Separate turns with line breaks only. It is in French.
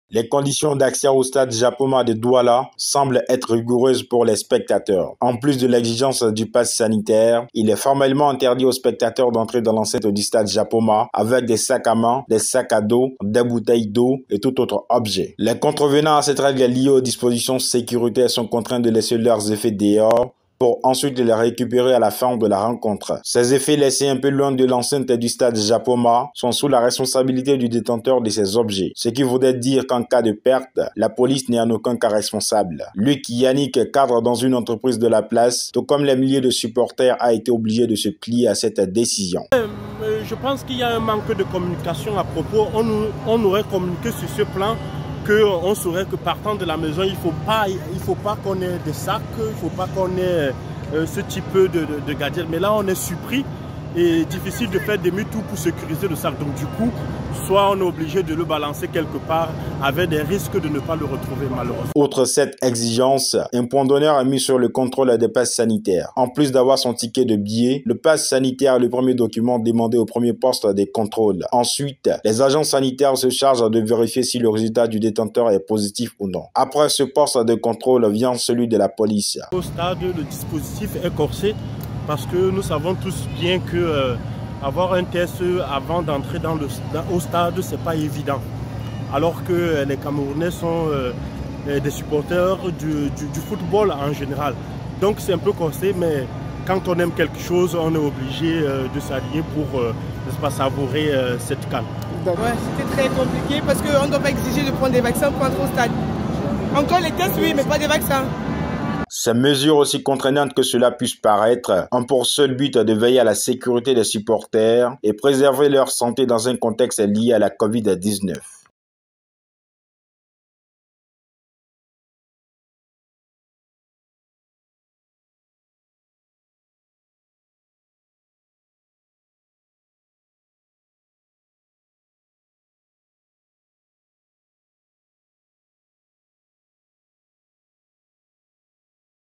Les conditions d'accès au stade Japoma de Douala semblent être rigoureuses pour les spectateurs. En plus de l'exigence du pass sanitaire, il est formellement interdit aux spectateurs d'entrer dans l'enceinte du stade Japoma avec des sacs à main, des sacs à dos, des bouteilles d'eau et tout autre objet. Les contrevenants à cette règle liée aux dispositions sécuritaires sont contraints de laisser leurs effets dehors pour ensuite les récupérer à la fin de la rencontre. Ces effets laissés un peu loin de l'enceinte du stade Japoma sont sous la responsabilité du détenteur de ces objets, ce qui voudrait dire qu'en cas de perte, la police n'est en aucun cas responsable. Luc Yannick, cadre dans une entreprise de la place, tout comme les milliers de supporters, a été obligé de se plier à cette décision.
Je pense qu'il y a un manque de communication à propos. On aurait communiqué sur ce plan qu'on saurait que partant de la maison, il faut pas qu'on ait des sacs, il ne faut pas qu'on ait ce type de gadgets. Mais là, on est surpris et difficile de faire demi-tour pour sécuriser le sac. Donc du coup, soit on est obligé de le balancer quelque part avec des risques de ne pas le retrouver malheureusement.
Outre cette exigence, un point d'honneur est mis sur le contrôle des passes sanitaires. En plus d'avoir son ticket de billet, le pass sanitaire est le premier document demandé au premier poste des contrôles. Ensuite, les agents sanitaires se chargent de vérifier si le résultat du détenteur est positif ou non. Après ce poste de contrôle vient celui de la police.
Au stade, le dispositif est corsé parce que nous savons tous bien que avoir un test avant d'entrer au stade, c'est pas évident. Alors que les Camerounais sont des supporters du football en général. Donc c'est un peu corsé, mais quand on aime quelque chose, on est obligé de s'allier pour n'est-ce pas, savourer cette canne.
Ouais, c'était très compliqué parce qu'on ne doit pas exiger de prendre des vaccins pour entrer au stade. Encore les tests, oui, mais pas des vaccins.
Ces mesures, aussi contraignantes que cela puisse paraître, ont pour seul but de veiller à la sécurité des supporters et préserver leur santé dans un contexte lié à la Covid-19.